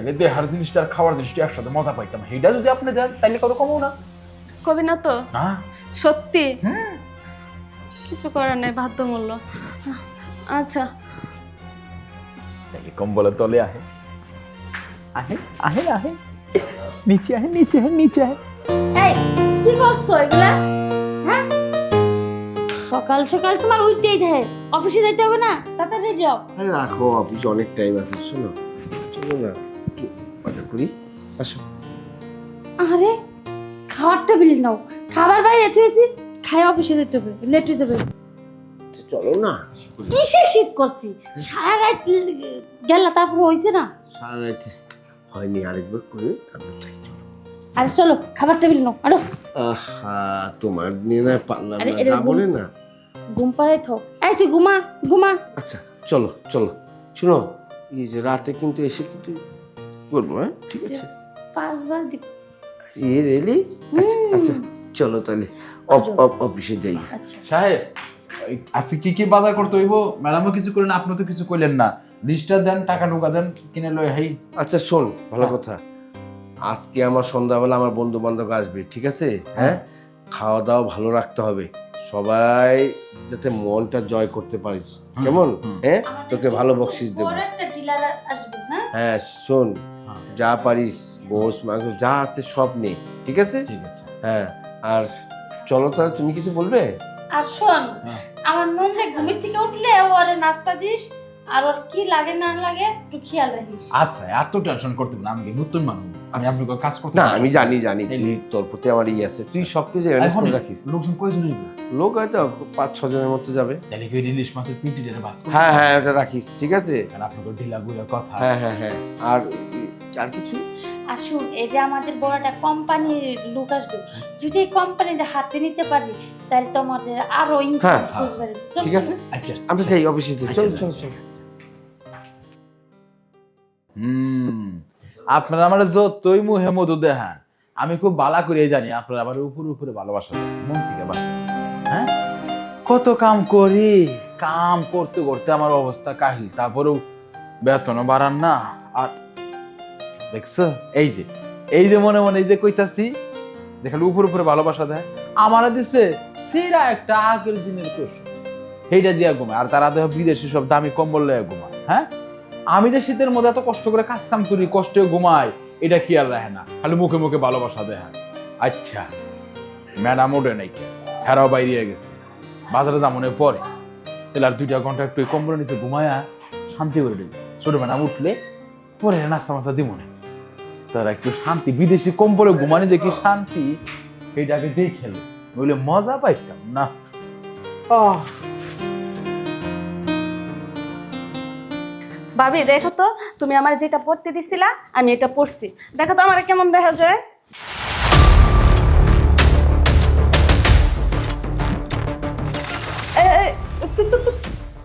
তাহলে দেহার জিনিসটা আর খাওয়ার জিনিসটা একসাথে মজা পাইতাম। সেইটা যদি আপনি দেন তাহলে কত কমও না। কবি না তো না সত্যি? কিছু করার নেই, বাধ্যমূল্য। আচ্ছা তাহলে কম্বলের তলে আহে আহে আহে আহে নিচে আহে নিচে আহে নিচে আহে। এই কি করছো এগুলা? হ্যাঁ, সকাল সকাল তোমার উঠতেই দেয়, অফিসে যাইতে হবে না? তাড়াতাড়ি যাও। আরে রাখো, অফিসে অনেক টাইম আছে। শোনো, চলো না একটু অর্ডার করি, আসো। আরে খাওয়ার টেবিল নাও, খাবার বাইরে থুয়েছি, খাই অফিসে যেতে হবে, লেট হয়ে যাবে। আচ্ছা, চলো না। কিসের শীত করছি? সারা রাত গেলা, তারপর হয়েছে না? সারা রাত হয়নি, আরেকবার করে তারপর চাই। চলো। আরে চলো, খাবার টেবিল নাও। আরো আহা, তোমার নিয়ে না পারলাম আরে না, এটা তা বলে না। ঘুম পাড়াই থাও। এই তুই ঘুমা ঘুমা। আচ্ছা চলো চলো। শোনো, এই যে রাতে কিন্তু এসে কিন্তু করবো, হ্যাঁ ঠিক আছে? 5 বার দিব। এ রেলি? আচ্ছা আচ্ছা, চলো তাহলে অফিসে যাই। আচ্ছা সাহেব, আজকে কি কি বাজার করতে হইব? ম্যাডামও কিছু করেন, আপনি তো কিছু কইলেন না। লিস্টটা দেন, টাকা ঢোকা দেন, কিনে লই হাই। আচ্ছা শোন, ভালো কথা, আজকে আমার সন্ধ্যাবেলা আমার বন্ধু বান্ধব আসবে, ঠিক আছে? হ্যাঁ, খাওয়া দাওয়া ভালো রাখতে হবে, সবাই যাতে মনটা জয় করতে পারিস, কেমন? হ্যাঁ, তোকে ভালো বকশিস দেবো। বড় একটা ডিলার আসবে না? হ্যাঁ শোন, যা পারিস গোশ মাংস যা আছে সব নে, ঠিক আছে? ঠিক আছে। হ্যাঁ, আর চলো তাহলে, তুমি কিছু বলবে? আর শোন, হ্যাঁ। আমার নন্দে ঘুমের থেকে উঠলে ওরে নাস্তা দিস, আর ওর কি লাগে না লাগে একটু খেয়াল রাখিস। আচ্ছা, এত টেনশন করতে হবে না, আমি কি নতুন মানুষ, আমি আচ্ছা। আপনাকে কাজ করতে না পারবো। আমি জানি জানি, তুই তোর প্রতি আমার ইয়ে আছে, তুই সবকিছু অ্যারেঞ্জ করে রাখিস। লোকজন কয়জন হইব? লোক হয়তো 5-6 জনের মতো যাবে। তাহলে কি ইলিশ মাছের পিটি ডেরে বাস করব? হ্যাঁ হ্যাঁ, ওটা রাখিস, ঠিক আছে? আর আপনাকে ঢিলা গুলা কথা। হ্যাঁ হ্যাঁ হ্যাঁ, আর আর কিছু? আর শুন, এই যে আমাদের বড় একটা কোম্পানির লোক আসবে, যদি এই কোম্পানিতে হাতে নিতে পারি তাহলে তোমাদের আরো ইনকাম হ্যাঁ, সোর্স বাড়বে। চল, ঠিক আছে, আচ্ছা আমরা যাই অফিসে যাই। চলো আচ্ছা, চলো চলো। আপনারা আমার যতই মুহে মধু দেখান, আমি খুব বালা করে জানি আপনারা আবার উপরে উপরে ভালোবাসা দেন, মন থেকে বাসা। হ্যাঁ, কত কাম করি, কাম করতে করতে আমার অবস্থা কাহিল, তারপরেও বেতনও বাড়ান না। আর দেখছো, এই যে মনে মনে এই যে কইতাছি, যে খালি উপরে উপরে ভালোবাসা দেয়, আমারা দিচ্ছে সেরা একটা আগের দিনের কৌশল, সেইটা দিয়া ঘুমায়। আর তারা দেখ বিদেশি সব দামি কম্বল লয়ে ঘুমায়। হ্যাঁ, আমি যে শীতের মধ্যে এত কষ্ট করে কাজ কাম করি, কষ্টে ঘুমাই, এটা খেয়াল রাখে না, খালি মুখে মুখে ভালোবাসা দেয়। আচ্ছা, ম্যাডাম ওঠে নাই, হেরাও বাইরে গেছে, বাজারে যামনে পরে তাহলে আর 2 ঘন্টা একটু কম্বলের নিচে ঘুমায়া শান্তি করে দিল। ছোট ম্যাডাম উঠলে পরে নাস্তা মাস্তা দিব না, তারা একটু শান্তি, বিদেশি কম্বলে ঘুমানি যে কি শান্তি, সেইটাকে দিয়ে খেলো, নইলে মজা পাইতাম না। ভাবি দেখো তো, তুমি আমার যেটা পড়তে দিছিলা আমি এটা পড়ছি, দেখো তো আমার কেমন দেখা যায়।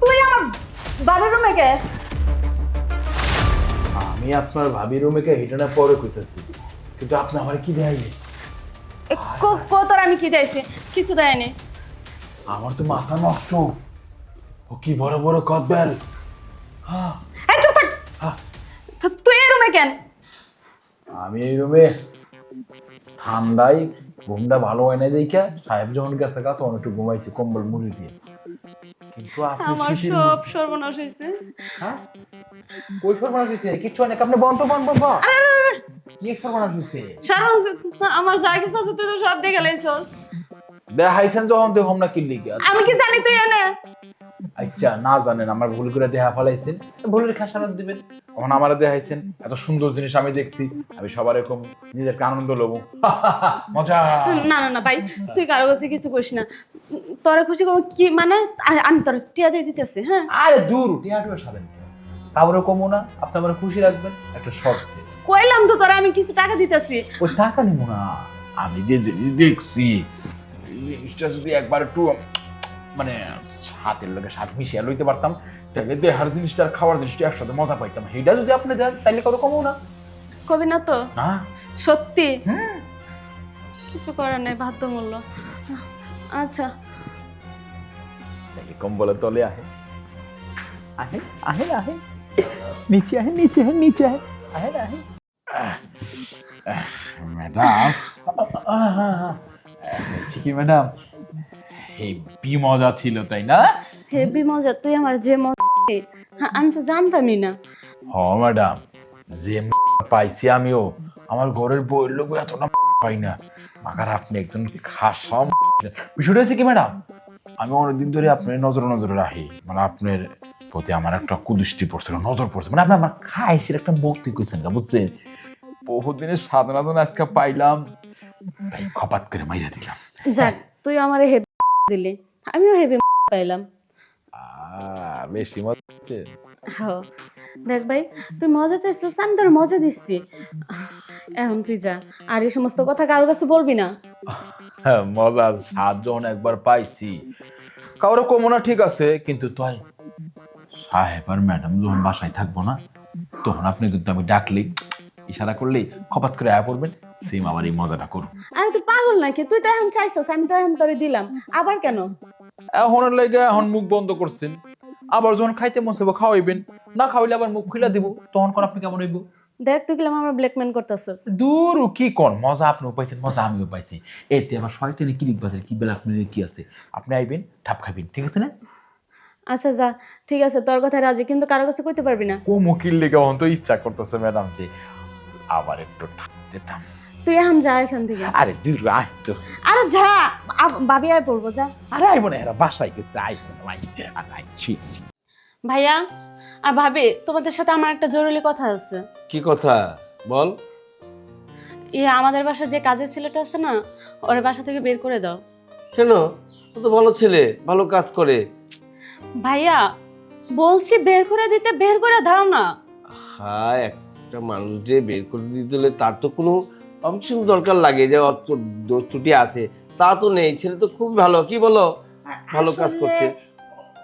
তুই আমার বাবার রুমে গে? আমি আপনার ভাবি রুমেকে হিটানা পরে কইতেছি, কিন্তু আপনি আমার কি দেয়? তোর আমি কি দিয়েছি? কিছু দেয়নি। আমার তো মাথা নষ্ট, ও কি বড় বড় কদবেল। এই চুপ থাক। তুই এই রুমে কেন? আমি এই রুমে ঠান্ডায় ঘুমটা ভালো হয় না দেখা সাহেব যখন গেছে গা তখন একটু ঘুমাইছি কম্বল মুড়ি দিয়ে, কিন্তু আপনি আমার শিশির সব সর্বনাশ হয়েছে। হ্যাঁ, কই সর্বনাশ হয়েছে? কিচ্ছু হয় না, আপনি বন্ধ বাবা, কি সর্বনাশ হয়েছে? আমার যা কিছু আছে তুই তো সব দেখে লাইছস। দেখাইছেন যখন দেখুন না কি লিখে। আমি কি জানি তুই এনে? আচ্ছা, না জানেন আমার ভুল করে দেহা ফলাইছেন, ভুলের খাসানত দিবেন। তখন আমার দেখাইছেন, এত সুন্দর জিনিস আমি দেখছি, আমি সবার এরকম নিজেকে আনন্দ লবো, মজা। না না না ভাই, তুই কারো কাছে কিছু করিস না। তোরা খুশি করবো কি মানে? আমি তোর টিয়া দিয়ে দিতেছি। হ্যাঁ, আরে দূর, টিয়াটুয়া সাবেন তারপরে কমো না, আপনি আমার খুশি রাখবেন একটা শর্তে। কইলাম তো তোরা আমি কিছু টাকা দিতেছি। ওই টাকা নিবো না, আমি যে জিনিস দেখছি এই জিনিসটা যদি একবার একটু মানে হাতের লোকে স্বাদ মিশিয়ে লইতে পারতাম, তাহলে দেহার জিনিসটা আর খাওয়ার জিনিসটা একসাথে মজা পাইতাম। সেইটা যদি আপনি দেন তাহলে কত কমও না। কবি না তো না সত্যি? কিছু করার নেই, বাধ্যমূল্য। আচ্ছা তাহলে কম্বলের তলে আহে আহে আহে আহে নিচে আহে নিচে আহে নিচে আহে। ম্যাডাম কি ম্যাডাম এই বি মজা ছিল তাই না? হেভি মজা, তুই আমার যে মজা আমি তো জানতামই না। হ ম্যাডাম, যে পাইছি আমিও আমার ঘরের বইয়ের লোক এতটা পাই না। আগার আপনি একজন খাসা বিষয়টা হচ্ছে কি ম্যাডাম, আমি অনেকদিন ধরে আপনার নজরে রাখি, মানে আপনার প্রতি আমার একটা কুদৃষ্টি পড়ছিল, নজর পড়ছে, মানে আপনি আমার খাইছেন একটা ভক্তি করছেন না, বুঝছেন? বহুদিনের সাধনা আজকে পাইলাম, তাই খপাত করে মাইরা দিলাম। যাক, তুই আমার হেভি দিলি, আমিও হেভি পাইলাম। বেশি মজা হচ্ছে। হ্যাঁ দেখ ভাই, তুই মজা চাইছিস, আমি তোর মজা দিচ্ছি। এখন তুই যা, আর এই সমস্ত কথা কারোর কাছে বলবি না। হ্যাঁ, মজার স্বাদ যখন একবার পাইছি কারো কমো না, ঠিক আছে, কিন্তু তুই সাহেব আর ম্যাডাম যখন বাসায় থাকবো না, তখন আপনি কিন্তু আমি ডাকলেই ইশারা করলেই খপাত করে আয়া পড়বেন, সেম আবার এই মজাটা করুন। আরে তুই পাগল নাকি? তুই তো এখন চাইছস, আমি তো এখন তোরে দিলাম, আবার কেন? এখন লাগে এখন মুখ বন্ধ করছেন, আবার যখন খাইতে মন চাইবো খাওয়াইবেন, না খাওয়াইলে আবার মুখ খুলে দিব, তখন কোন আপনি কেমন হইব? দেখ তুই গেলাম আমার ব্ল্যাকমেল করতেছস। দূর কি কোন মজা আপনিও পাইছেন, মজা আমিও পাইছি, এতে আবার শয়তানি কি লিখবাছেন, কি বেলা আপনি কি আছে, আপনি আইবেন ঠাপ খাইবেন, ঠিক আছে না? আচ্ছা যা, ঠিক আছে, তোর কথা রাজি, কিন্তু কারো কাছে কইতে পারবি না। ও মুকিল লেগে তো ইচ্ছা করতেছে ম্যাডাম যে আবার একটু ঠাপ দিতাম। তুই এখন যা এখান থেকে। আরে দূর আয় তো। আরে যা, ভাবি আর পড়বো, যা। আরে আইব না, এরা বাসায় গেছে, আইব না, আইছি। ভাইয়া আর ভাবি, তোমাদের সাথে আমার একটা জরুরি কথা আছে। কি কথা বল? আমাদের বাসায় যে কাজের ছেলেটা আছে না, ওর বাসা থেকে বের করে দাও। কেন? ও তো ভালো ছেলে, ভালো কাজ করে। ভাইয়া বলছি বের করে দিতে, বের করে দাও না। হ্যাঁ, একটা মানুষ যে বের করে দিতে হলে তার তো কোনো অবশ্যই দরকার লাগে, যে দোষ ত্রুটি আছে, তা তো নেই। ছেলে তো খুব ভালো, কি বলো, ভালো কাজ আসলে করছে।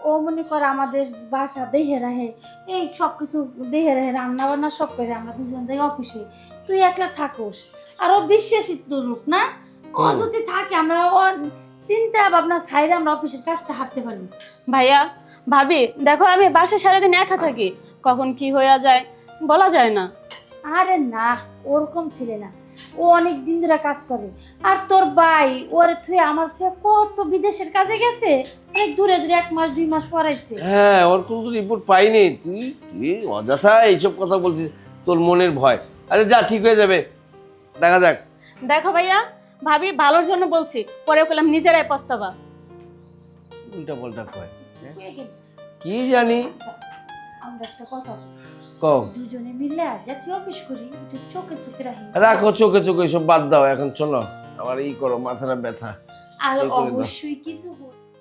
ও মনে করে আমাদের বাসা দেহে রাহে, এই সবকিছু দেহে রাহে, রান্না বান্না সব করে, আমরা দুজন যাই অফিসে, তুই একলা থাকোস, আর ও বিশ্বাসী লোক না, ও যদি থাকে আমরা চিন্তা ভাবনা ছাইরে আমরা অফিসের কাজটা হাঁটতে পারি। ভাইয়া ভাবি দেখো, আমি বাসায় সারাদিন একা থাকি, কখন কি হয়ে যায় বলা যায় না। আরে না, ওরকম ছেলে না, ও অনেক দিন ধরে কাজ করে। আর তোর ভাই ওরে থুয়ে আমার থুয়ে কত বিদেশের কাজে গেছে, অনেক দূরে দূরে 1 মাস 2 মাস পড়াইছে। হ্যাঁ, ওর কোনো রিপোর্ট পাইনি। তুই তুই অযথা এইসব কথা বলছিস, তোর মনের ভয়। আরে যা, ঠিক হয়ে যাবে, দেখা যাক। দেখো ভাইয়া, ভাবি ভালোর জন্য বলছি, পরে বললাম নিজেরাই পস্তাবা। উল্টা পাল্টা কয়, হয়ে গেল। কি জানি। আচ্ছা, আমরা একটা কথা বলি, কও। দুজনে মিলে জাতীয় অফিস করি, একটু চোখে চোখে রাখি। রাখো চোখে চোখে, সব বাদ দাও এখন, চলো। আবার করো, মাথাটা ব্যথা। আর এই করে দাও। অবশ্যই কিছু